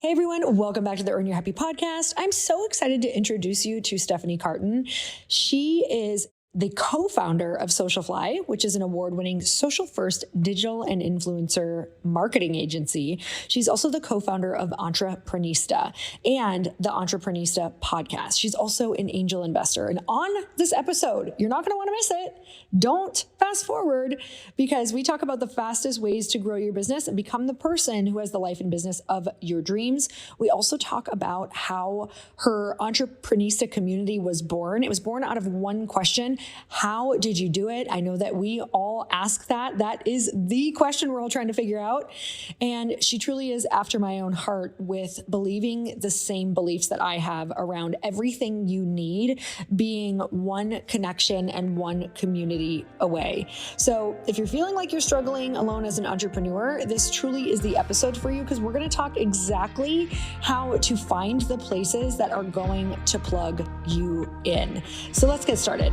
Hey everyone, welcome back to the Earn Your Happy podcast. I'm so excited to introduce you to Stephanie Cartin. She is the co-founder of Socialfly, which is an award-winning social-first digital and influencer marketing agency. She's also the co-founder of Entreprenista and the Entreprenista podcast. She's also an angel investor. And on this episode, you're not going to want to miss it. Don't fast forward, because we talk about the fastest ways to grow your business and become the person who has the life and business of your dreams. We also talk about how her Entreprenista community was born. It was born out of one question: how did you do it? I know that we all ask that. That is the question we're all trying to figure out. And she truly is after my own heart with believing the same beliefs that I have around everything you need being one connection and one community away. So if you're feeling like you're struggling alone as an entrepreneur, this truly is the episode for you, because we're going to talk exactly how to find the places that are going to plug you in. So let's get started.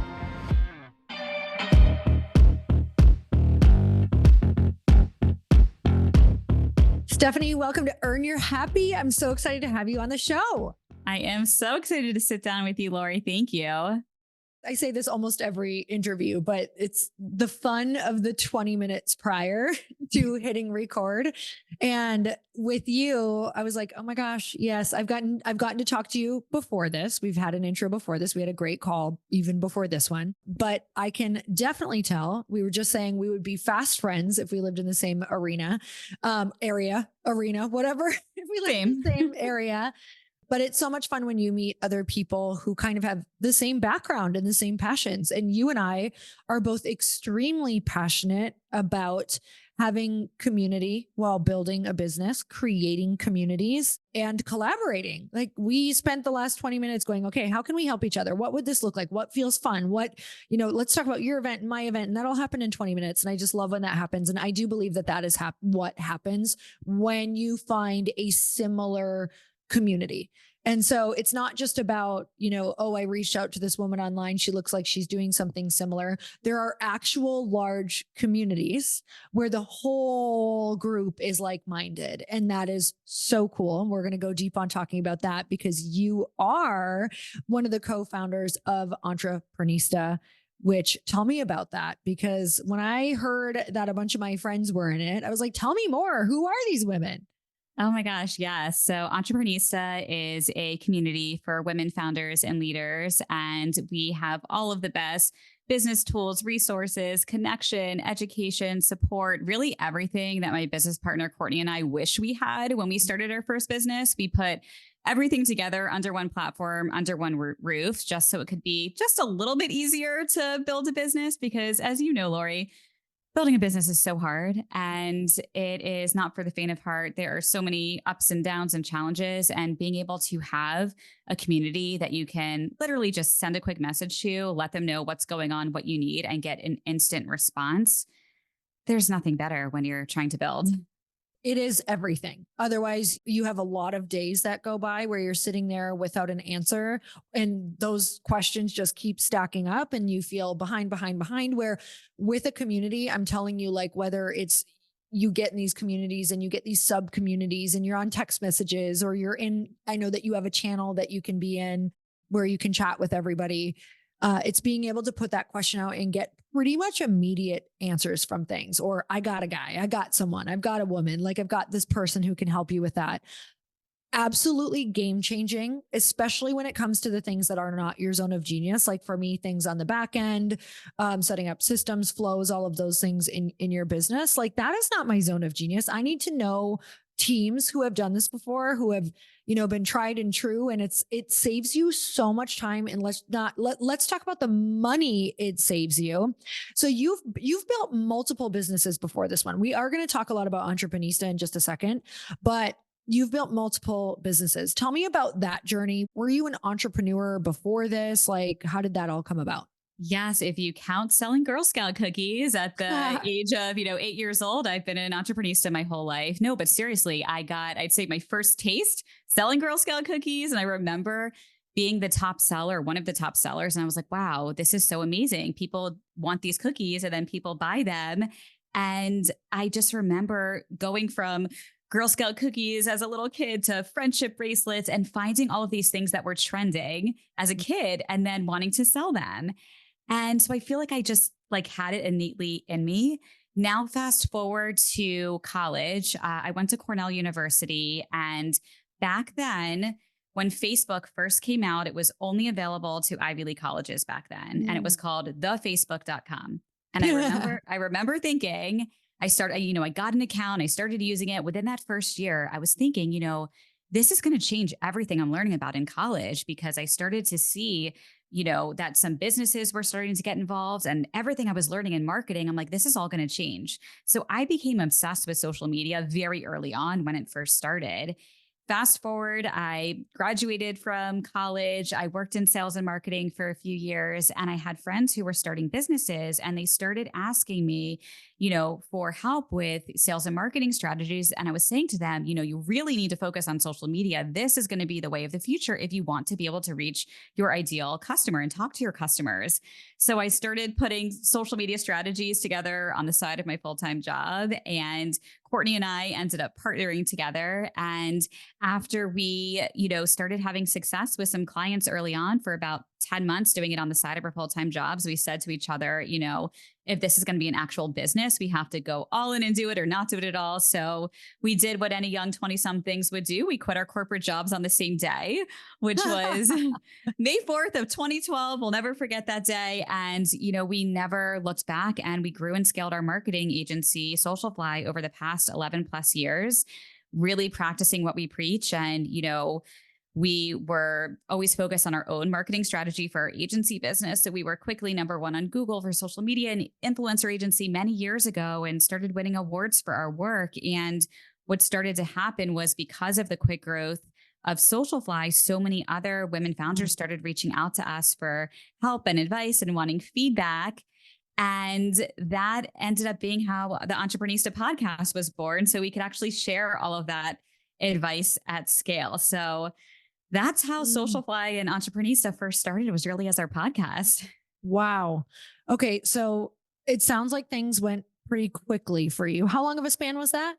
Stephanie, welcome to Earn Your Happy. I'm so excited to have you on the show. I am so excited to sit down with you, Lori. Thank you. I say this almost every interview, but it's the fun of the 20 minutes prior to hitting record. And with you, I was like, oh my gosh, yes, I've gotten to talk to you before this. We've had an intro before this. We had a great call even before this one, but I can definitely tell, we were just saying we would be fast friends if we lived in the same arena, whatever, if we lived in the same area. But it's so much fun when you meet other people who kind of have the same background and the same passions. And you and I are both extremely passionate about having community while building a business, creating communities, and collaborating. Like, we spent the last 20 minutes going, okay, how can we help each other? What would this look like? What feels fun? Let's talk about your event and my event. And that'll happen in 20 minutes. And I just love when that happens. And I do believe that is what happens when you find a similar community. And so it's not just about, I reached out to this woman online, she looks like she's doing something similar. There are actual large communities where the whole group is like-minded. And that is so cool. And we're going to go deep on talking about that, because you are one of the co-founders of Entreprenista. Which, tell me about that, because when I heard that a bunch of my friends were in it, I was like, tell me more. Who are these women? Oh my gosh. Yes. So Entreprenista is a community for women founders and leaders. And we have all of the best business tools, resources, connection, education, support, really everything that my business partner, Courtney, and I wish we had when we started our first business. We put everything together under one platform, under one roof, just so it could be just a little bit easier to build a business. Because as you know, Lori, building a business is so hard, and it is not for the faint of heart. There are so many ups and downs and challenges, and being able to have a community that you can literally just send a quick message to, let them know what's going on, what you need, and get an instant response. There's nothing better when you're trying to build. It is everything. Otherwise, you have a lot of days that go by where you're sitting there without an answer, and those questions just keep stacking up and you feel behind. Where with a community, I'm telling you, like, whether it's you get in these communities and you get these sub communities and you're on text messages, or I know that you have a channel that you can be in where you can chat with everybody. It's being able to put that question out and get pretty much immediate answers from things. Or I got a guy, I got someone, I've got a woman, like I've got this person who can help you with that. Absolutely game changing, especially when it comes to the things that are not your zone of genius. Like for me, things on the back end, setting up systems, flows, all of those things in your business. Like, that is not my zone of genius. I need to know teams who have done this before, who have, been tried and true. And it saves you so much time. And let's talk about the money it saves you. So you've built multiple businesses before this one. We are going to talk a lot about Entreprenista in just a second, but you've built multiple businesses. Tell me about that journey. Were you an entrepreneur before this? Like, how did that all come about? Yes, if you count selling Girl Scout cookies at the age of, 8 years old, I've been an entreprenista my whole life. No, but seriously, I'd say my first taste selling Girl Scout cookies. And I remember being the top seller, one of the top sellers. And I was like, wow, this is so amazing. People want these cookies and then people buy them. And I just remember going from Girl Scout cookies as a little kid to friendship bracelets and finding all of these things that were trending as a kid and then wanting to sell them. And so I feel like I just like had it innately in me. Now, fast forward to college, I went to Cornell University. And back then, when Facebook first came out, it was only available to Ivy League colleges back then. And it was Mm. called thefacebook.com. And I remember thinking, I got an account, I started using it. Within that first year, I was thinking, this is going to change everything I'm learning about in college because I started to see that some businesses were starting to get involved and everything I was learning in marketing. I'm like, this is all going to change. So I became obsessed with social media very early on when it first started. Fast forward, I graduated from college. I worked in sales and marketing for a few years, and I had friends who were starting businesses, and they started asking me, for help with sales and marketing strategies. And I was saying to them, you really need to focus on social media. This is going to be the way of the future if you want to be able to reach your ideal customer and talk to your customers. So I started putting social media strategies together on the side of my full-time job, and Courtney and I ended up partnering together. And after we, started having success with some clients early on for about 10 months doing it on the side of our full-time jobs, we said to each other, if this is going to be an actual business, we have to go all in and do it or not do it at all. So we did what any young 20-somethings would do. We quit our corporate jobs on the same day, which was May 4th of 2012. We'll never forget that day. And, we never looked back, and we grew and scaled our marketing agency, Socialfly, over the past 11 plus years, really practicing what we preach. And, we were always focused on our own marketing strategy for our agency business. So we were quickly #1 on Google for social media and influencer agency many years ago, and started winning awards for our work. And what started to happen was, because of the quick growth of Socialfly, so many other women founders started reaching out to us for help and advice and wanting feedback. And that ended up being how the Entreprenista podcast was born. So we could actually share all of that advice at scale. So that's how Mm. Socialfly and Entreprenista first started. It was really as our podcast. Wow. Okay. So it sounds like things went pretty quickly for you. How long of a span was that?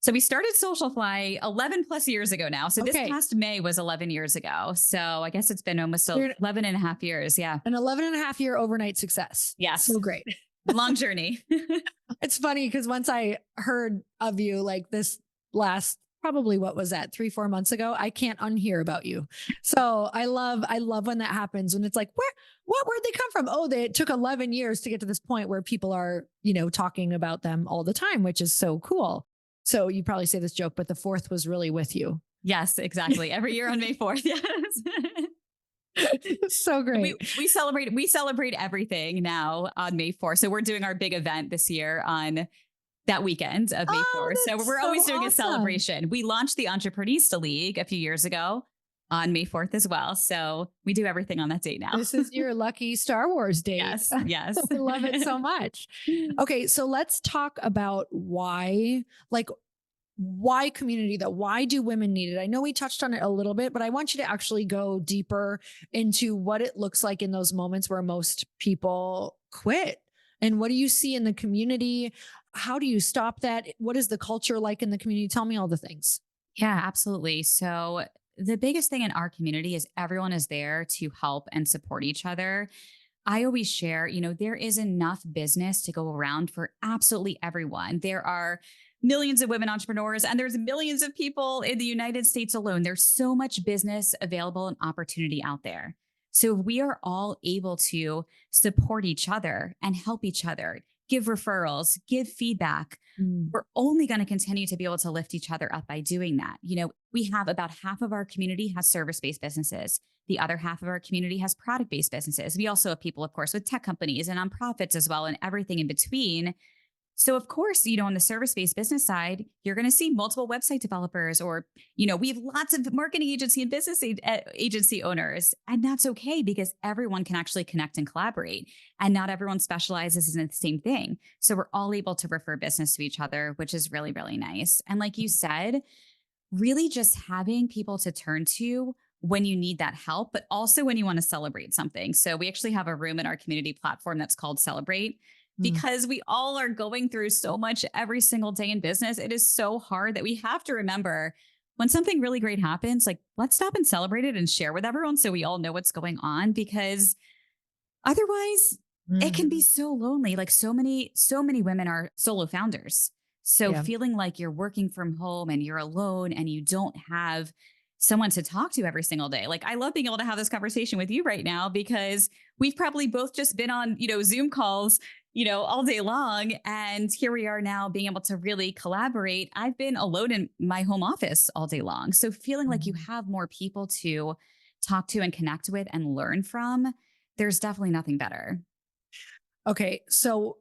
So we started Socialfly 11 plus years ago now. So this Okay. past May was 11 years ago. So I guess it's been almost You're 11 and a half years. Yeah. an 11 and a half year overnight success. Yes. So great. Long journey. It's funny because once I heard of you like this last, probably what was that, 3, 4 months ago, I can't unhear about you. So I love when that happens, when it's like, where'd they come from? Oh, it took 11 years to get to this point where people are, talking about them all the time, which is so cool. So you probably say this joke, but the fourth was really with you. Yes, exactly. Every year on May 4th. Yes. So great. We celebrate everything now on May 4th. So we're doing our big event this year on that weekend of May 4th. So that's we're always doing a awesome. celebration. We launched the Entreprenista League a few years ago on May 4th as well. So we do everything on that date now. This is your lucky Star Wars date. Yes. Yes. I love it so much. Okay, so let's talk about why community though? Why do women need it? I know we touched on it a little bit, but I want you to actually go deeper into what it looks like in those moments where most people quit. And what do you see in the community? How do you stop that? What is the culture like in the community? Tell me all the things. Yeah, absolutely. So the biggest thing in our community is everyone is there to help and support each other. I always share, there is enough business to go around for absolutely everyone. There are millions of women entrepreneurs, and there's millions of people in the United States alone. There's so much business available and opportunity out there. So if we are all able to support each other and help each other, give referrals, give feedback, we're only going to continue to be able to lift each other up by doing that. We have about half of our community has service-based businesses. The other half of our community has product-based businesses. We also have people, of course, with tech companies and nonprofits as well, and everything in between. So of course, on the service-based business side, you're going to see multiple website developers, or, we have lots of marketing agency and business agency owners. And that's okay, because everyone can actually connect and collaborate, and not everyone specializes in the same thing. So we're all able to refer business to each other, which is really, really nice. And like you said, really just having people to turn to when you need that help, but also when you want to celebrate something. So we actually have a room in our community platform that's called Celebrate. Mm. because we all are going through so much every single day in business. It is so hard that we have to remember when something really great happens, like let's stop and celebrate it and share with everyone so we all know what's going on, because otherwise it can be Mhm. so lonely. Like so many women are solo founders. So Yeah. feeling like you're working from home and you're alone and you don't have someone to talk to every single day. Like I love being able to have this conversation with you right now because we've probably both just been on, Zoom calls, all day long. And here we are now being able to really collaborate. I've been alone in my home office all day long. So feeling like you Mhm. have more people to talk to and connect with and learn from, there's definitely nothing better. Okay. So,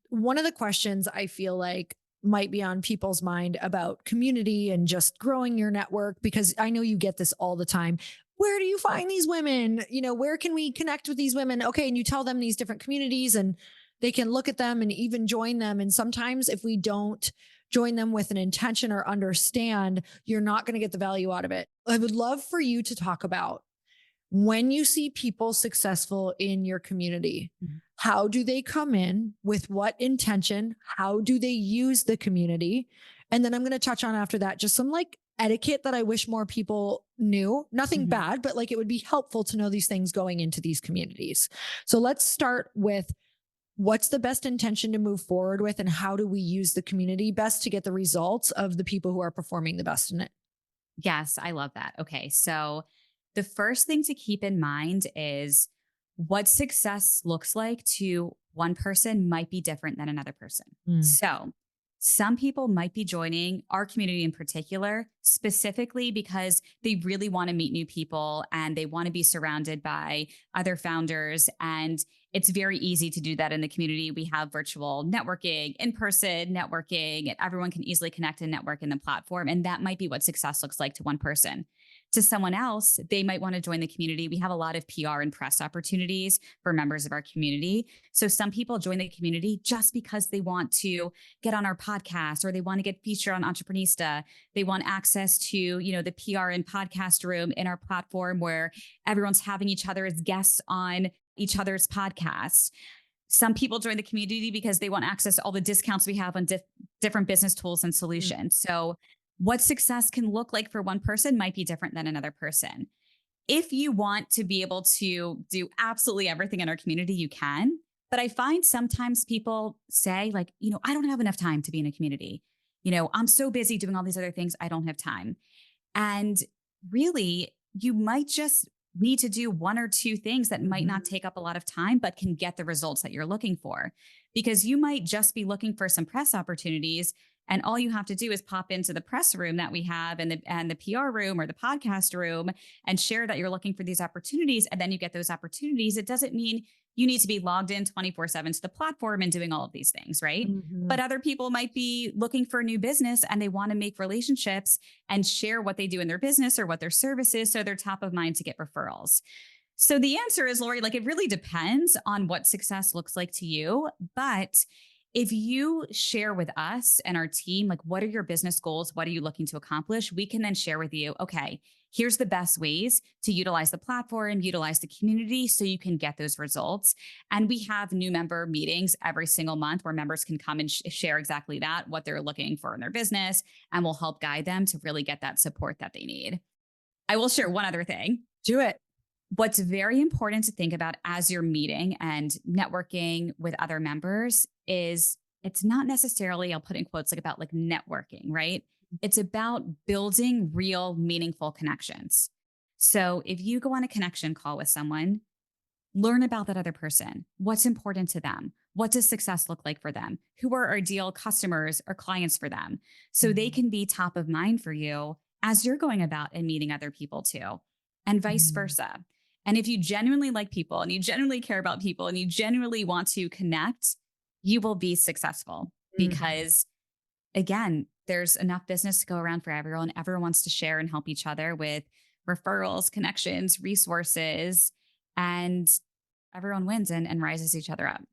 one of the questions I feel like might be on people's mind about community and just growing your network, because I know you get this all the time. Where do you find these women? Where can we connect with these women? Okay. And you tell them these different communities and they can look at them and even join them. And sometimes if we don't join them with an intention or understand, you're not going to get the value out of it. I would love for you to talk about when you see people successful in your community, Mhm. how do they come in? With what intention? How do they use the community? And then I'm going to touch on after that just some like etiquette that I wish more people knew. Nothing Mhm. bad, but like it would be helpful to know these things going into these communities. So let's start with what's the best intention to move forward with, and how do we use the community best to get the results of the people who are performing the best in it? Yes, I love that. Okay. So the first thing to keep in mind is what success looks like to one person might be different than another person. Mm. So some people might be joining our community in particular, specifically because they really want to meet new people and they want to be surrounded by other founders. And it's very easy to do that in the community. We have virtual networking, in person networking, and everyone can easily connect and network in the platform. And that might be what success looks like to one person. To someone else, they might want to join the community. We have a lot of PR and press opportunities for members of our community. So some people join the community just because they want to get on our podcast or they want to get featured on Entreprenista. They want access to, the PR and podcast room in our platform where everyone's having each other as guests on each other's podcasts. Some people join the community because they want access to all the discounts we have on different business tools and Mm. solutions. So what success can look like for one person might be different than another person. If you want to be able to do absolutely everything in our community, you can. But I find sometimes people say, like, I don't have enough time to be in a community. I'm so busy doing all these other things, I don't have time. And really, you might just need to do one or two things that might not Mhm. take up a lot of time, but can get the results that you're looking for. Because you might just be looking for some press opportunities. And all you have to do is pop into the press room that we have and the PR room or the podcast room and share that you're looking for these opportunities. And then you get those opportunities. It doesn't mean you need to be logged in 24/7 to the platform and doing all of these things, right? Mhm. But other people might be looking for a new business and they want to make relationships and share what they do in their business or what their service is. So they're top of mind to get referrals. So the answer is, Lori, like it really depends on what success looks like to you. But if you share with us and our team, like what are your business goals? What are you looking to accomplish? We can then share with you, okay, here's the best ways to utilize the platform, utilize the community so you can get those results. And we have new member meetings every single month where members can come and share exactly that, what they're looking for in their business, and we'll help guide them to really get that support that they need. I will share one other thing. Do it. What's very important to think about as you're meeting and networking with other members is it's not necessarily, I'll put in quotes, like about like networking, right? It's about building real, meaningful connections. So if you go on a connection call with someone, learn about that other person. What's important to them? What does success look like for them? Who are ideal customers or clients for them? So they Mhm. can be top of mind for you as you're going about and meeting other people too, and vice Mm. versa. And if you genuinely like people and you genuinely care about people and you genuinely want to connect, you will be successful Mhm. because, again, there's enough business to go around for everyone. Everyone wants to share and help each other with referrals, connections, resources, and everyone wins and rises each other up.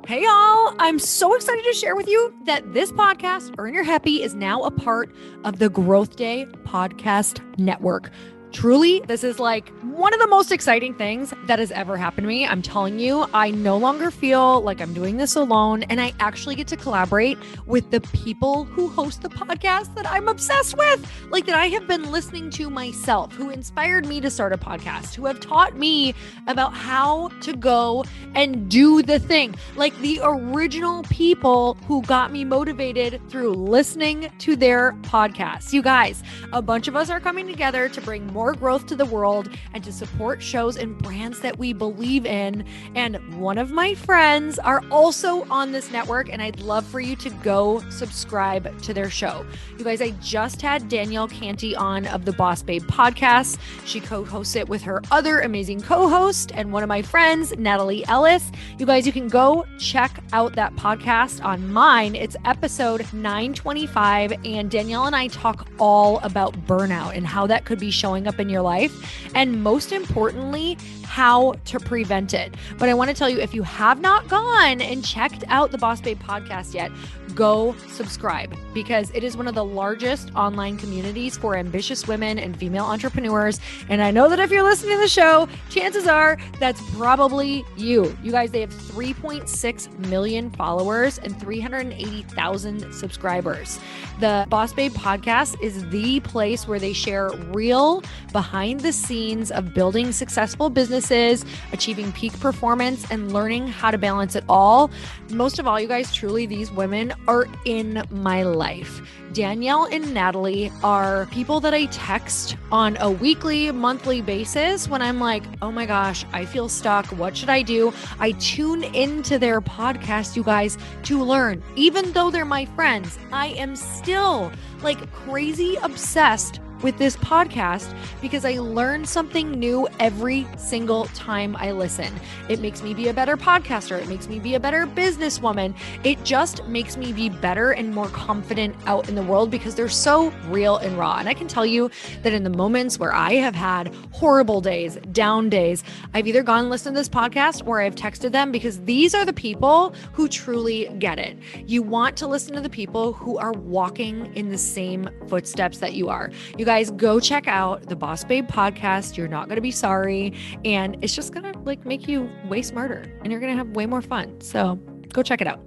Hey, y'all. I'm so excited to share with you that this podcast, Earn Your Happy, is now a part of the Growth Day Podcast Network. Truly, this is like one of the most exciting things that has ever happened to me. I'm telling you, I no longer feel like I'm doing this alone. And I actually get to collaborate with the people who host the podcast that I'm obsessed with, like that I have been listening to myself, who inspired me to start a podcast, who have taught me about how to go and do the thing, like the original people who got me motivated through listening to their podcasts. You guys, a bunch of us are coming together to bring more growth to the world and to support shows and brands that we believe in. And one of my friends are also on this network, and I'd love for you to go subscribe to their show. You guys, I just had Danielle Canty on of the Boss Babe podcast. She co-hosts it with her other amazing co-host and one of my friends, Natalie Ellis. You guys, you can go check out that podcast on mine. It's episode 925, and Danielle and I talk all about burnout and how that could be showing up in your life, and most importantly, how to prevent it. But I want to tell you, if you have not gone and checked out the Boss Babe podcast yet, go subscribe, because it is one of the largest online communities for ambitious women and female entrepreneurs. And I know that if you're listening to the show, chances are that's probably you. You guys, they have 3.6 million followers and 380,000 subscribers. The Boss Babe podcast is the place where they share real behind the scenes of building successful businesses, achieving peak performance, and learning how to balance it all. Most of all, you guys, truly, these women are in my life. Danielle and Natalie are people that I text on a weekly, monthly basis when I'm like, oh my gosh, I feel stuck. What should I do? I tune into their podcast, you guys, to learn. Even though they're my friends, I am still like crazy obsessed with this podcast because I learn something new every single time I listen. It makes me be a better podcaster. It makes me be a better businesswoman. It just makes me be better and more confident out in the world because they're so real and raw. And I can tell you that in the moments where I have had horrible days, down days, I've either gone and listened to this podcast or I've texted them, because these are the people who truly get it. You want to listen to the people who are walking in the same footsteps that you are. You guys, go check out the Boss Babe podcast. You're not going to be sorry. And it's just going to like make you way smarter and you're going to have way more fun. So go check it out.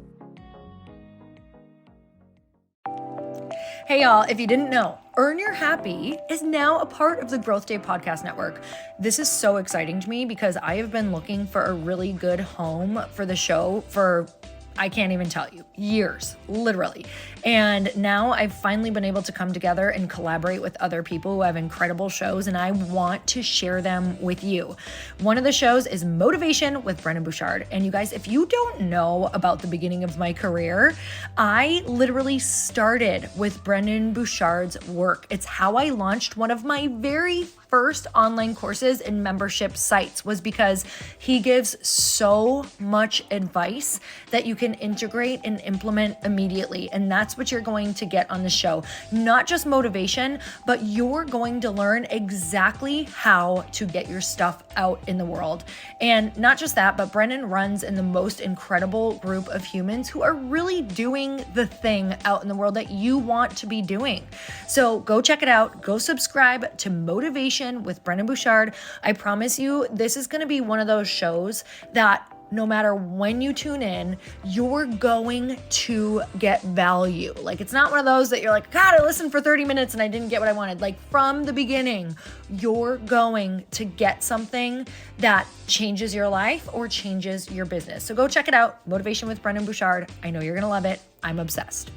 Hey y'all, if you didn't know, Earn Your Happy is now a part of the Growth Day Podcast Network. This is so exciting to me because I have been looking for a really good home for the show for, I can't even tell you, years, literally. And now I've finally been able to come together and collaborate with other people who have incredible shows, and I want to share them with you. One of the shows is Motivation with Brendon Burchard. And you guys, if you don't know about the beginning of my career, I literally started with Brendon Burchard's work. It's how I launched one of my very first online courses and membership sites, was because he gives so much advice that you can integrate and implement immediately. And that's what you're going to get on the show. Not just motivation, but you're going to learn exactly how to get your stuff out in the world. And not just that, but Brendon runs in the most incredible group of humans who are really doing the thing out in the world that you want to be doing. So go check it out. Go subscribe to Motivation with Brendon Burchard. I promise you, this is going to be one of those shows that no matter when you tune in, you're going to get value. Like, it's not one of those that you're like, God, I listened for 30 minutes and I didn't get what I wanted. Like, from the beginning, you're going to get something that changes your life or changes your business. So go check it out. Motivation with Brendon Burchard. I know you're going to love it. I'm obsessed.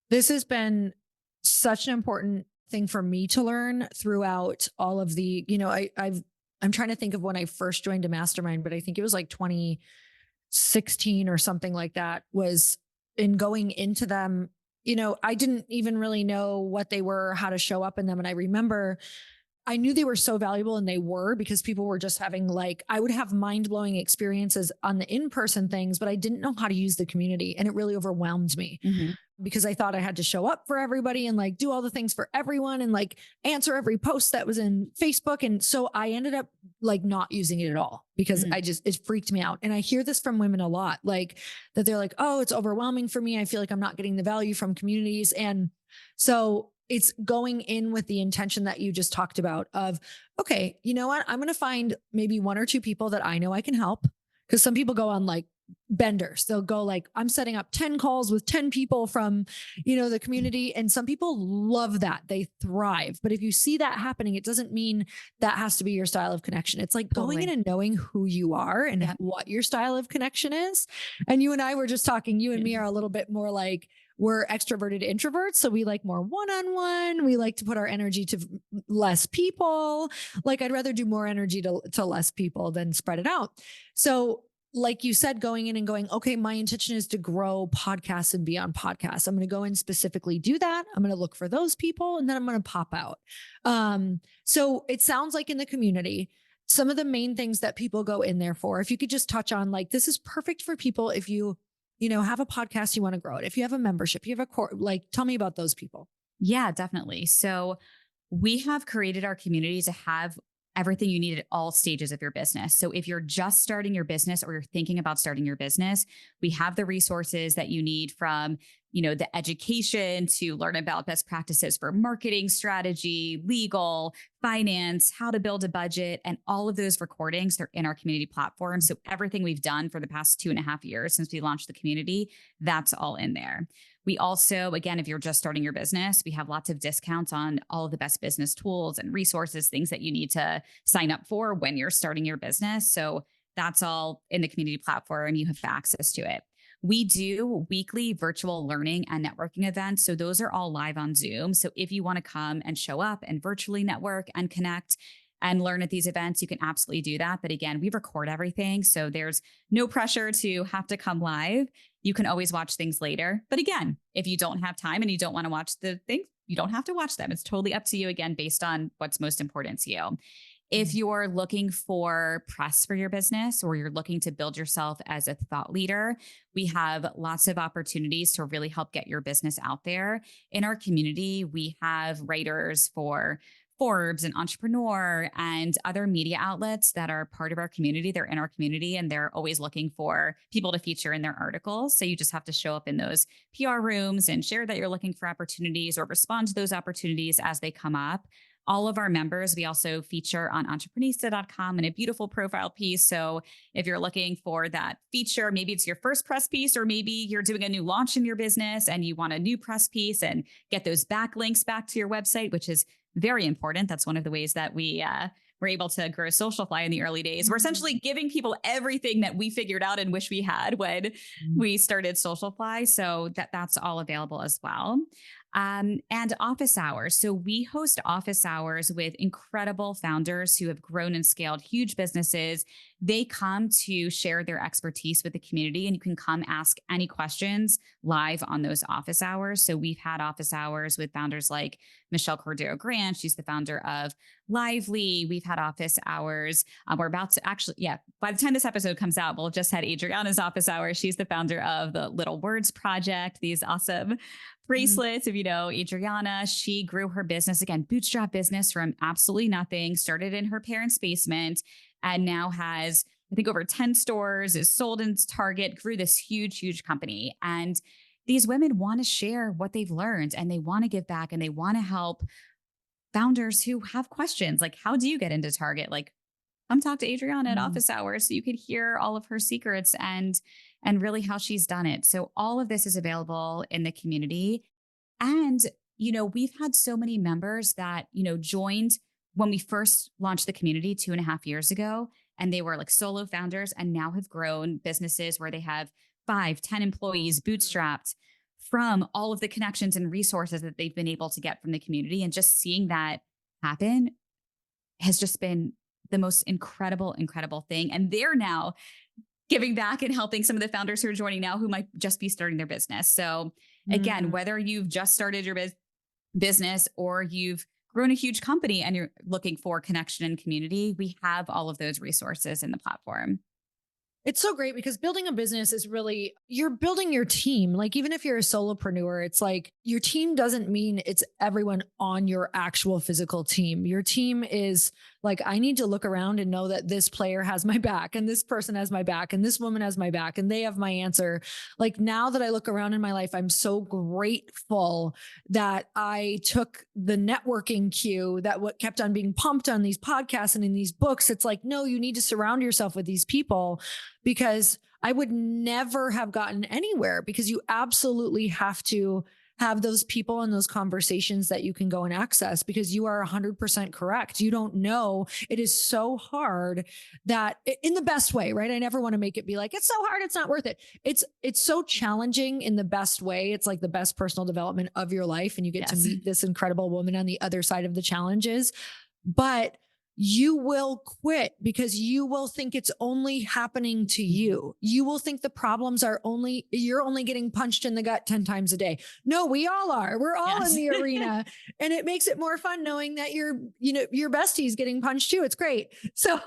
This has been such an important thing for me to learn throughout all of the, I'm trying to think of when I first joined a mastermind, but I think it was like 2016 or something like that. Was in going into them, I didn't even really know what they were, how to show up in them. And I remember I knew they were so valuable, and they were, because people were just having like, I would have mind-blowing experiences on the in-person things, but I didn't know how to use the community. And it really overwhelmed me Mhm. because I thought I had to show up for everybody and like do all the things for everyone and like answer every post that was in Facebook. And so I ended up like not using it at all because Mhm. it freaked me out. And I hear this from women a lot, like that they're like, oh, it's overwhelming for me. I feel like I'm not getting the value from communities. And so it's going in with the intention that you just talked about of, okay, you know what? I'm going to find maybe one or two people that I know I can help. Cause some people go on like benders. They'll go like, I'm setting up 10 calls with 10 people from, the community. And some people love that. They thrive. But if you see that happening, it doesn't mean that has to be your style of connection. It's like going in Totally. and knowing who you are and Yep. what your style of connection is. And you and I were just talking, you and me Yeah. are a little bit more like, we're extroverted introverts. So we like more one-on-one. We like to put our energy to less people. Like I'd rather do more energy to less people than spread it out. So like you said, going in and going, okay, my intention is to grow podcasts and be on podcasts. I'm going to go in specifically do that. I'm going to look for those people and then I'm going to pop out. So it sounds like in the community, some of the main things that people go in there for, if you could just touch on like, this is perfect for people. If you have a podcast, you want to grow it. If you have a membership, you have a core, like, tell me about those people. Yeah, definitely. So we have created our community to have everything you need at all stages of your business. So if you're just starting your business or you're thinking about starting your business, we have the resources that you need from, the education to learn about best practices for marketing strategy, legal, finance, how to build a budget, and all of those recordings, they're in our community platform. So everything we've done for the past 2.5 years since we launched the community, that's all in there. We also, again, if you're just starting your business, we have lots of discounts on all of the best business tools and resources, things that you need to sign up for when you're starting your business. So that's all in the community platform. You have access to it. We do weekly virtual learning and networking events. So those are all live on Zoom. So if you want to come and show up and virtually network and connect and learn at these events, you can absolutely do that. But again, we record everything. So there's no pressure to have to come live. You can always watch things later. But again, if you don't have time and you don't want to watch the things, you don't have to watch them. It's totally up to you, again, based on what's most important to you. If you're looking for press for your business or you're looking to build yourself as a thought leader, we have lots of opportunities to really help get your business out there. In our community, we have writers for Forbes and Entrepreneur and other media outlets that are part of our community. They're in our community and they're always looking for people to feature in their articles. So you just have to show up in those PR rooms and share that you're looking for opportunities or respond to those opportunities as they come up. All of our members, we also feature on Entreprenista.com in a beautiful profile piece. So if you're looking for that feature, maybe it's your first press piece, or maybe you're doing a new launch in your business and you want a new press piece and get those backlinks back to your website, which is very important. That's one of the ways that we were able to grow Socialfly in the early days. We're essentially giving people everything that we figured out and wish we had when we started Socialfly. So that's all available as well. And office hours. So we host office hours with incredible founders who have grown and scaled huge businesses. They come to share their expertise with the community, and you can come ask any questions live on those office hours. So we've had office hours with founders like Michelle Cordero Grant. She's the founder of Lively. We've had office hours. We're about to by the time this episode comes out, we'll have just had Adriana's office hour. She's the founder of the Little Words Project, these awesome bracelets. If you know Adriana, she grew her business, again, bootstrap business from absolutely nothing, started in her parents' basement, and now has, I think, over 10 stores, is sold in Target, grew this huge, huge company. And these women want to share what they've learned and they want to give back and they want to help founders who have questions like, how do you get into Target? Like, come talk to Adriana at office hours so you could hear all of her secrets and really how she's done it. So all of this is available in the community. And, we've had so many members that, joined when we first launched the community 2.5 years ago, and they were like solo founders and now have grown businesses where they have 5, 10 employees bootstrapped from all of the connections and resources that they've been able to get from the community. And just seeing that happen has just been the most incredible thing. And they're now giving back and helping some of the founders who are joining now who might just be starting their business. So again, whether you've just started your business or you've grown a huge company and you're looking for connection and community, we have all of those resources in the platform. It's so great because building a business is really, you're building your team. Like, even if you're a solopreneur, it's like your team doesn't mean it's everyone on your actual physical team. Your team is like, I need to look around and know that this player has my back and this person has my back and this woman has my back and they have my answer. Like, now that I look around in my life, I'm so grateful that I took the networking cue that what kept on being pumped on these podcasts and in these books. It's like, no, you need to surround yourself with these people, because I would never have gotten anywhere, because you absolutely have to have those people and those conversations that you can go and access, because you are 100% correct. You don't know. It is so hard, that in the best way, right? I never want to make it be like, it's so hard, it's not worth it. It's so challenging in the best way. It's like the best personal development of your life. And you get to meet this incredible woman on the other side of the challenges. But you will quit because you will think it's only happening to you. You will think the problems are you're only getting punched in the gut 10 times a day. No, we all are. We're all in the arena. And it makes it more fun knowing that your bestie's getting punched too. It's great. So,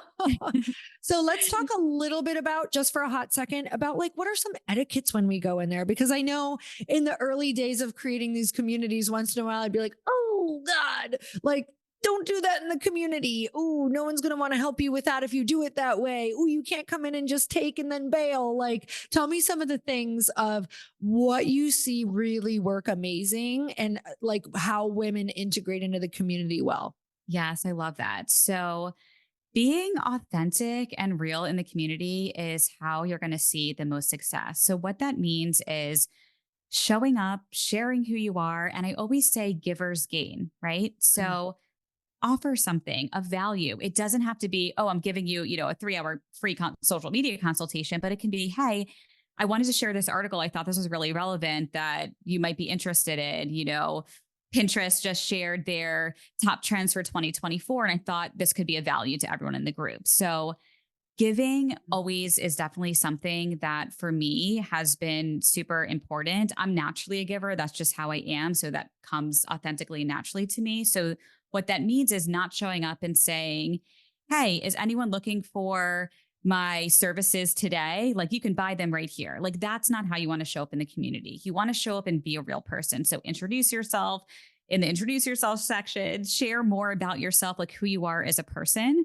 so let's talk a little bit about, just for a hot second, about like, what are some etiquettes when we go in there? Because I know in the early days of creating these communities, once in a while, I'd be like, oh God, like, don't do that in the community. Oh, no one's going to want to help you with that if you do it that way. Oh, you can't come in and just take and then bail. Like, tell me some of the things of what you see really work amazing, and like how women integrate into the community well. Yes, I love that. So being authentic and real in the community is how you're going to see the most success. So what that means is showing up, sharing who you are. And I always say givers gain, right? So offer something of value. It doesn't have to be, oh, I'm giving you, a 3-hour free social media consultation, but it can be, hey, I wanted to share this article. I thought this was really relevant that you might be interested in. Pinterest just shared their top trends for 2024. And I thought this could be of value to everyone in the group. So giving always is definitely something that for me has been super important. I'm naturally a giver. That's just how I am. So that comes authentically, naturally to me. So what that means is not showing up and saying, hey, is anyone looking for my services today? Like, you can buy them right here. Like, that's not how you want to show up in the community. You want to show up and be a real person. So introduce yourself in the introduce yourself section, share more about yourself, like who you are as a person.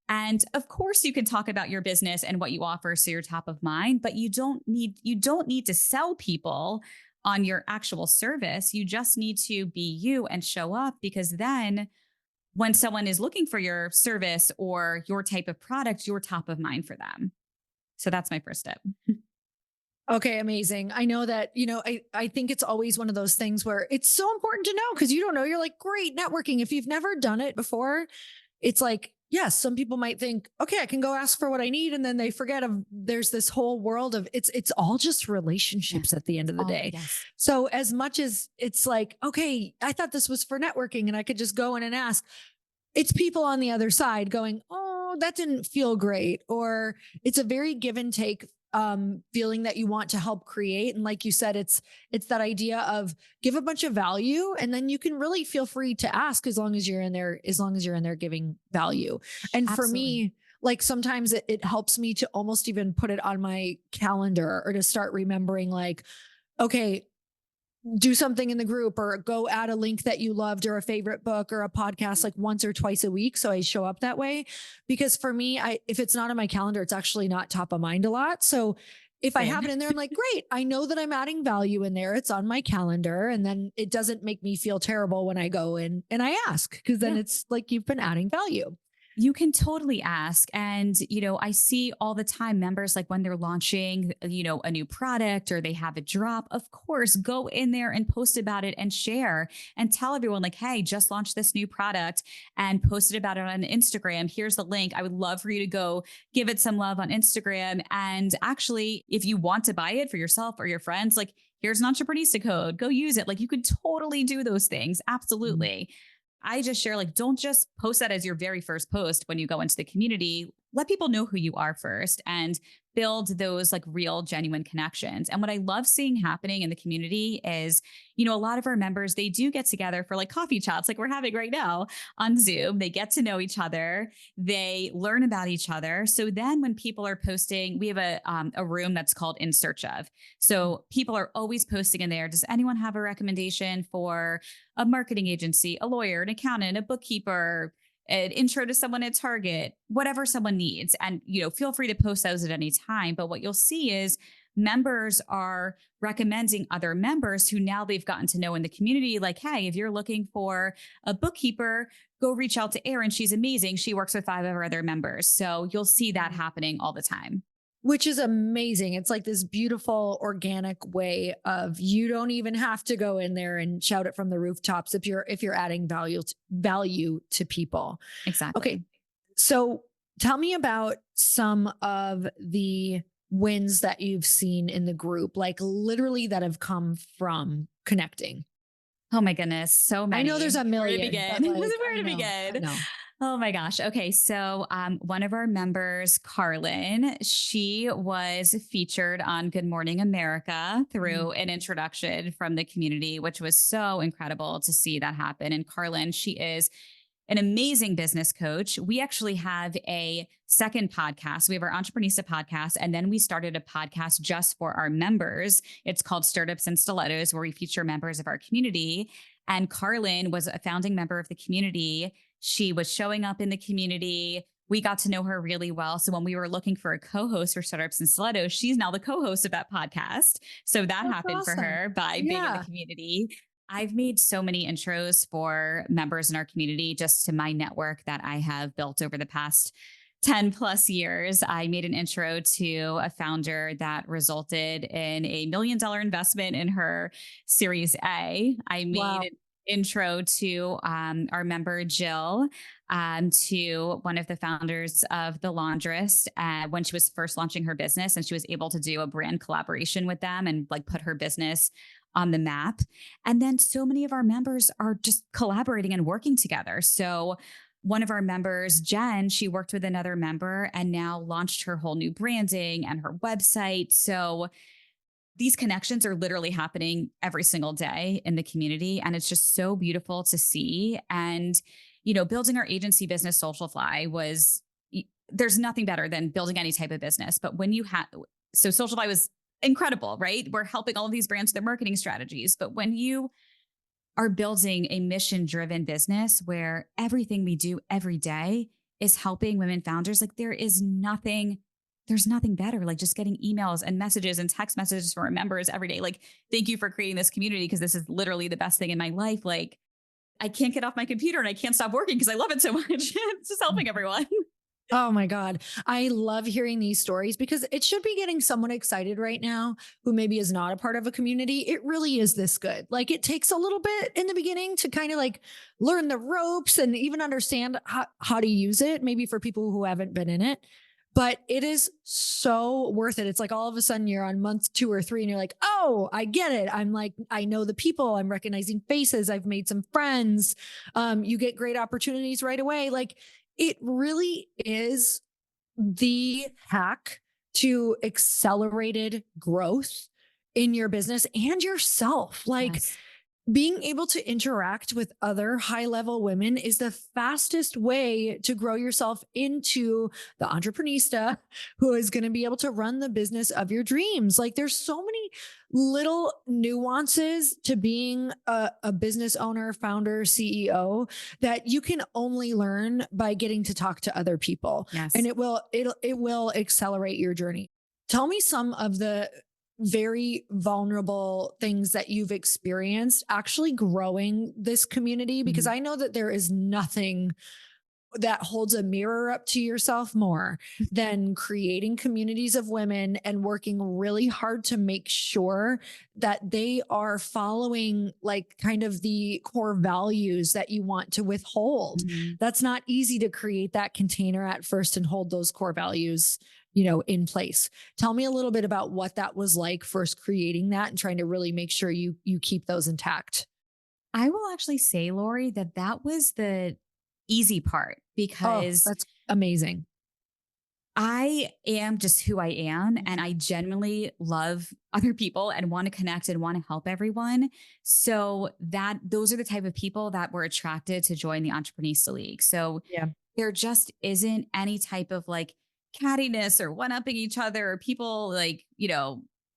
And of course you can talk about your business and what you offer, so you're top of mind, but you don't need to sell people on your actual service. You just need to be you and show up, because then when someone is looking for your service or your type of product, you're top of mind for them. So that's my first step. Okay, amazing. I know that, I think it's always one of those things where it's so important to know, because you don't know. You're like, great, networking. If you've never done it before, it's like, yes, some people might think, okay, I can go ask for what I need. And then they forget there's this whole world of it's all just relationships at the end of the day. Yes. So as much as it's like, okay, I thought this was for networking and I could just go in and ask, it's people on the other side going, oh, that didn't feel great. Or it's a very give and take feeling that you want to help create. And like you said, it's that idea of give a bunch of value, and then you can really feel free to ask as long as you're in there giving value. And for me, like, sometimes it helps me to almost even put it on my calendar, or to start remembering, like, okay, do something in the group, or go add a link that you loved, or a favorite book, or a podcast, like once or twice a week. So I show up that way, because for me, if it's not on my calendar, it's actually not top of mind a lot. So if I have it in there, I'm like, great, I know that I'm adding value in there. It's on my calendar. And then it doesn't make me feel terrible when I go in and I ask, because then it's like, you've been adding value. You can totally ask. And, I see all the time members, like when they're launching, a new product, or they have a drop, of course, go in there and post about it and share and tell everyone, like, hey, just launched this new product and posted about it on Instagram. Here's the link. I would love for you to go give it some love on Instagram. And actually, if you want to buy it for yourself or your friends, like, here's an Entreprenista code, go use it. Like, you could totally do those things. Absolutely. I just share, like, don't just post that as your very first post when you go into the community. let people know who you are first and build those like real, genuine connections. And what I love seeing happening in the community is, a lot of our members, they do get together for like coffee chats, like we're having right now on Zoom. They get to know each other. They learn about each other. So then when people are posting, we have a room that's called In Search Of. So people are always posting in there. Does anyone have a recommendation for a marketing agency, a lawyer, an accountant, a bookkeeper, an intro to someone at Target, whatever someone needs? And, feel free to post those at any time. But what you'll see is members are recommending other members who now they've gotten to know in the community. Like, hey, if you're looking for a bookkeeper, go reach out to Erin. She's amazing. She works with 5 of our other members. So you'll see that happening all the time. Which is amazing. It's like this beautiful organic way of, you don't even have to go in there and shout it from the rooftops if you're adding value to people. Exactly. Okay. So tell me about some of the wins that you've seen in the group, like literally that have come from connecting. Oh my goodness. So many. I know there's a million. Where to begin? Where to begin? Oh my gosh. Okay. So one of our members, Carlin, she was featured on Good Morning America through an introduction from the community, which was so incredible to see that happen. And Carlin, she is an amazing business coach. We actually have a second podcast. We have our Entreprenista podcast, and then we started a podcast just for our members. It's called Startups and Stilettos, where we feature members of our community. And Carlin was a founding member of the community. She was showing up in the community. We got to know her really well. So when we were looking for a co-host for Startups and Stilettos, she's now the co-host of that podcast. So that happened for her by being in the community. I've made so many intros for members in our community just to my network that I have built over the past 10 plus years. I made an intro to a founder that resulted in $1 million investment in her Series A. I made an intro to our member, Jill, to one of the founders of The Laundress when she was first launching her business, and she was able to do a brand collaboration with them and like put her business on the map. And then so many of our members are just collaborating and working together. So one of our members, Jen, she worked with another member and now launched her whole new branding and her website. So these connections are literally happening every single day in the community. And it's just so beautiful to see. And, building our agency business, Socialfly, there's nothing better than building any type of business. But when so Socialfly was incredible, right? We're helping all of these brands with their marketing strategies. But when you are building a mission-driven business where everything we do every day is helping women founders, like there's nothing better, like just getting emails and messages and text messages from our members every day. Like, thank you for creating this community, because this is literally the best thing in my life. Like, I can't get off my computer and I can't stop working because I love it so much. It's just helping everyone. Oh my God. I love hearing these stories because it should be getting someone excited right now who maybe is not a part of a community. It really is this good. Like, it takes a little bit in the beginning to kind of like learn the ropes and even understand how to use it, maybe for people who haven't been in it. But it is so worth it. It's like all of a sudden you're on month 2 or 3 and you're like, oh, I get it. I'm like, I know the people, I'm recognizing faces. I've made some friends. You get great opportunities right away. Like, it really is the hack to accelerated growth in your business and yourself. Like, Yes. Being able to interact with other high-level women is the fastest way to grow yourself into the entreprenista who is going to be able to run the business of your dreams. Like, there's so many little nuances to being a business owner, founder, CEO that you can only learn by getting to talk to other people. Yes. And it will accelerate your journey. Tell me some of the very vulnerable things that you've experienced actually growing this community, because I know that there is nothing that holds a mirror up to yourself more than creating communities of women and working really hard to make sure that they are following like kind of the core values that you want to withhold. That's not easy to create that container at first and hold those core values, in place. Tell me a little bit about what that was like first creating that and trying to really make sure you keep those intact. I will actually say, Lori, that was the easy part, because that's amazing. I am just who I am, and I genuinely love other people and want to connect and want to help everyone. So those are the type of people that were attracted to join the Entreprenista League. So Yeah. there just isn't any type of like cattiness or one-upping each other or people like,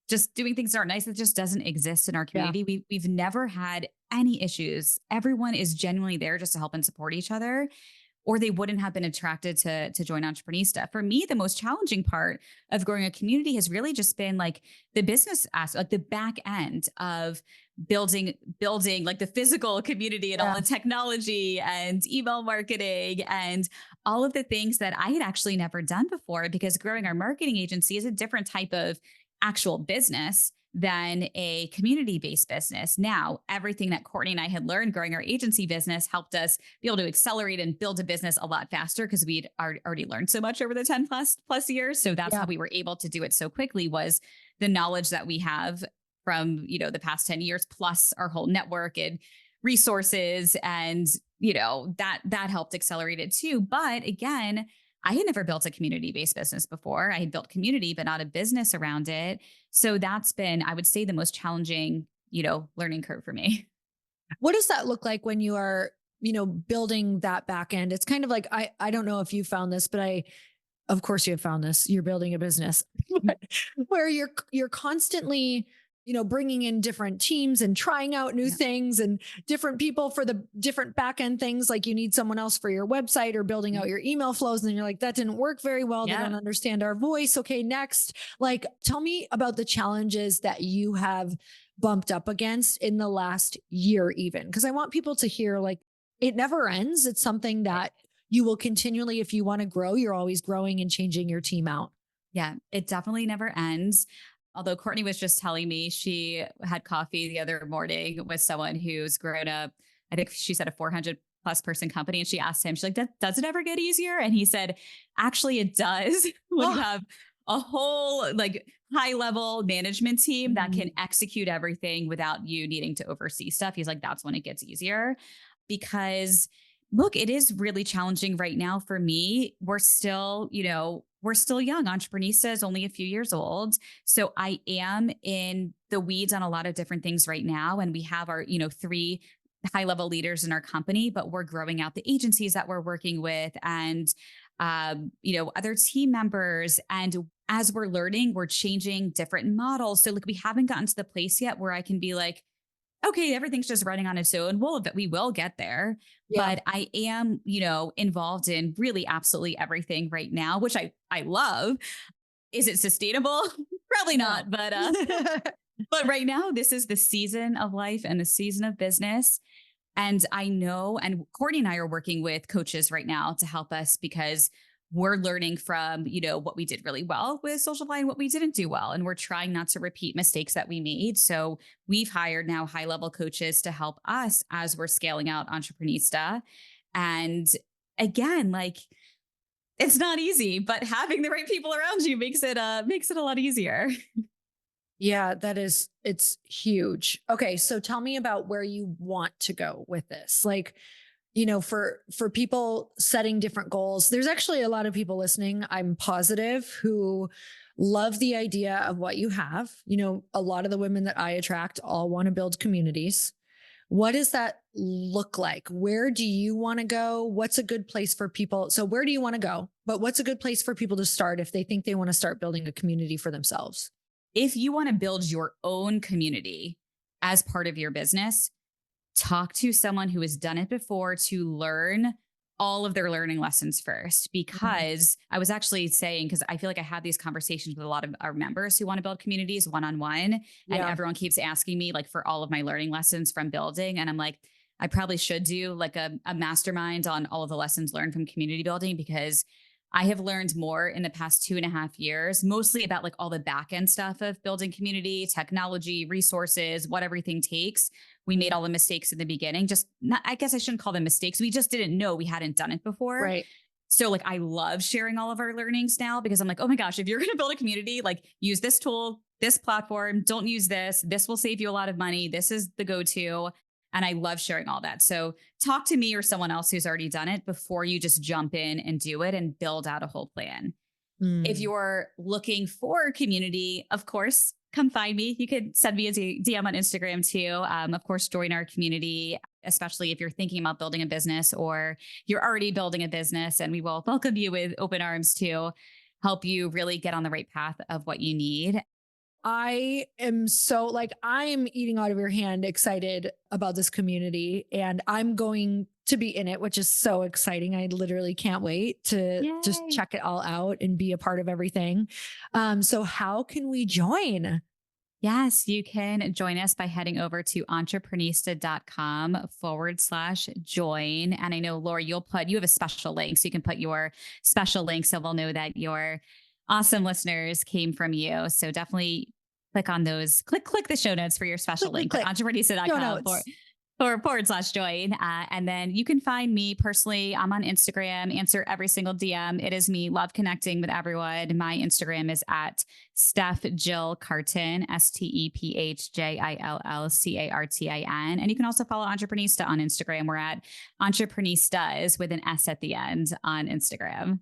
just doing things that aren't nice. It just doesn't exist in our Yeah. community. We've never had any issues. Everyone is genuinely there just to help and support each other, or they wouldn't have been attracted to join Entreprenista. For me, the most challenging part of growing a community has really just been like the business aspect, like the back end of building like the physical community and all the technology and email marketing and all of the things that I had actually never done before, because growing our marketing agency is a different type of actual business than a community-based business. Now, everything that Courtney and I had learned growing our agency business helped us be able to accelerate and build a business a lot faster because we'd already learned so much over the 10 plus years. So that's how we were able to do it so quickly, was the knowledge that we have from, the past 10 years, plus our whole network and resources. And, that helped accelerate it too. But again, I had never built a community-based business before. I had built community, but not a business around it. So that's been, I would say, the most challenging, learning curve for me. What does that look like when you are, building that back end? It's kind of like, I don't know if you found this, but of course you have found this, you're building a business where you're constantly, bringing in different teams and trying out new things and different people for the different back end things. Like you need someone else for your website or building out your email flows. And then you're like, that didn't work very well. They don't understand our voice. Okay, next. Like, tell me about the challenges that you have bumped up against in the last year, even. Because I want people to hear, like, it never ends. It's something that you will continually, if you want to grow, you're always growing and changing your team out. Yeah, it definitely never ends. Although Courtney was just telling me she had coffee the other morning with someone who's grown up, I think she said a 400 plus person company. And she asked him, she's like, does it ever get easier? And he said, actually it does. When you have a whole like high level management team that can execute everything without you needing to oversee stuff. He's like, that's when it gets easier. Because look, it is really challenging right now for me. We're still young. Entreprenista is only a few years old. So I am in the weeds on a lot of different things right now. And we have our, 3 high level leaders in our company, but we're growing out the agencies that we're working with and, other team members. And as we're learning, we're changing different models. So like, we haven't gotten to the place yet where I can be like, okay, everything's just running on its own. We will get there. Yeah. But I am, involved in really absolutely everything right now, which I love. Is it sustainable? Probably not. But but right now, this is the season of life and the season of business. And I know, and Courtney and I are working with coaches right now to help us because we're learning from, what we did really well with Social Fly and what we didn't do well. And we're trying not to repeat mistakes that we made. So we've hired now high level coaches to help us as we're scaling out Entreprenista. And again, like, it's not easy, but having the right people around you makes it a lot easier. Yeah, it's huge. Okay. So tell me about where you want to go with this. Like, for people setting different goals, there's actually a lot of people listening, I'm positive, who love the idea of what you have. A lot of the women that I attract all want to build communities. What does that look like? Where do you want to go? What's a good place for people? So where do you want to go? But what's a good place for people to start if they think they want to start building a community for themselves? If you want to build your own community as part of your business, talk to someone who has done it before to learn all of their learning lessons first. Because I was actually saying, because I feel like I have these conversations with a lot of our members who want to build communities one-on-one. And everyone keeps asking me like for all of my learning lessons from building. And I'm like, I probably should do like a mastermind on all of the lessons learned from community building, because I have learned more in the past 2.5 years, mostly about like all the back end stuff of building community, technology, resources, what everything takes. We made all the mistakes in the beginning. I guess I shouldn't call them mistakes. We just didn't know, we hadn't done it before. Right. So like, I love sharing all of our learnings now, because I'm like, oh my gosh, if you're going to build a community, like use this tool, this platform, don't use this. This will save you a lot of money. This is the go-to. And I love sharing all that. So talk to me or someone else who's already done it before you just jump in and do it and build out a whole plan. If you're looking for a community, of course, come find me. You could send me a DM on Instagram too. Of course, join our community, especially if you're thinking about building a business or you're already building a business, and we will welcome you with open arms to help you really get on the right path of what you need. I am so like, I'm eating out of your hand excited about this community, and I'm going to be in it, which is so exciting. I literally can't wait to just Yay. check it all out and be a part of everything. So how can we join? Yes, you can join us by heading over to entreprenista.com/join. And I know, Laura, you have a special link, so you can put your special link so we'll know that your awesome listeners came from you. So definitely click on those, click the show notes for your special link, entreprenista.com/join. And then you can find me personally. I'm on Instagram, answer every single DM. It is me. Love connecting with everyone. My Instagram is at Steph Jill Cartin, STEPHJILLCARTIN. And you can also follow Entreprenista on Instagram. We're at Entreprenistas with an S at the end on Instagram.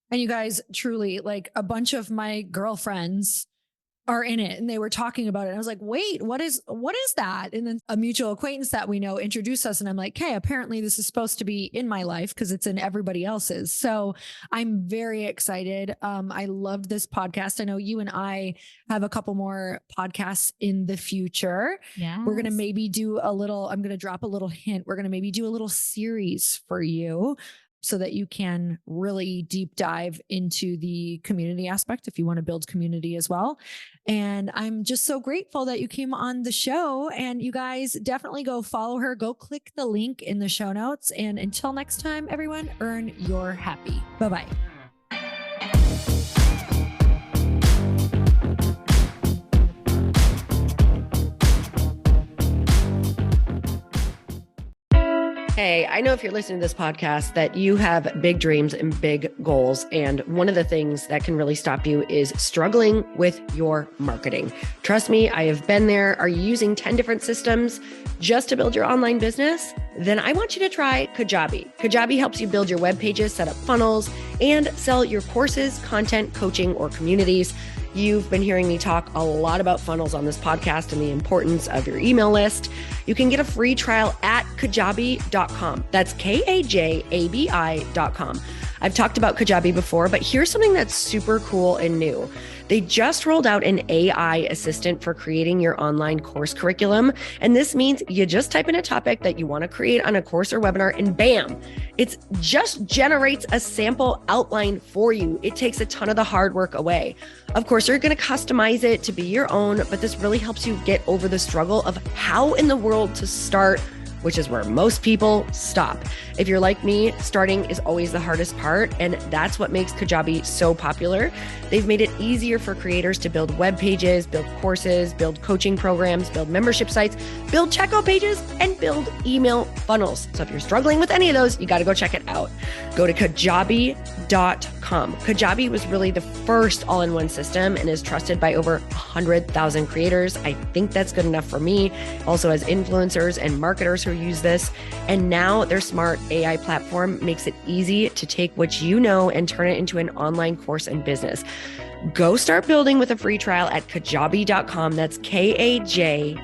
And you guys, truly, like, a bunch of my girlfriends are in it, and they were talking about it. I was like, wait, what is that? And then a mutual acquaintance that we know introduced us, and I'm like, hey, apparently this is supposed to be in my life because it's in everybody else's. So I'm very excited. I loved this podcast. I know you and I have a couple more podcasts in the future. Yeah. We're going to maybe do I'm going to drop a little hint. We're going to maybe do a little series for you, so that you can really deep dive into the community aspect if you want to build community as well. And I'm just so grateful that you came on the show. And you guys definitely go follow her. Go click the link in the show notes. And until next time, everyone, earn your happy. Bye-bye. Hey, I know if you're listening to this podcast that you have big dreams and big goals. And one of the things that can really stop you is struggling with your marketing. Trust me, I have been there. Are you using 10 different systems just to build your online business? Then I want you to try Kajabi. Kajabi helps you build your web pages, set up funnels, and sell your courses, content, coaching, or communities. You've been hearing me talk a lot about funnels on this podcast and the importance of your email list. You can get a free trial at kajabi.com. That's Kajabi.com. I've talked about Kajabi before, but here's something that's super cool and new. They just rolled out an AI assistant for creating your online course curriculum. And this means you just type in a topic that you want to create on a course or webinar, and bam, it just generates a sample outline for you. It takes a ton of the hard work away. Of course, you're going to customize it to be your own, but this really helps you get over the struggle of how in the world to start, which is where most people stop. If you're like me, starting is always the hardest part, and that's what makes Kajabi so popular. They've made it easier for creators to build web pages, build courses, build coaching programs, build membership sites, build checkout pages, and build email funnels. So if you're struggling with any of those, you got to go check it out. Go to Kajabi.com. Kajabi was really the first all-in-one system and is trusted by over 100,000 creators. I think that's good enough for me. Also, as influencers and marketers who use this. And now their smart AI platform makes it easy to take what you know and turn it into an online course and business. Go start building with a free trial at Kajabi.com. That's Kajabi.com.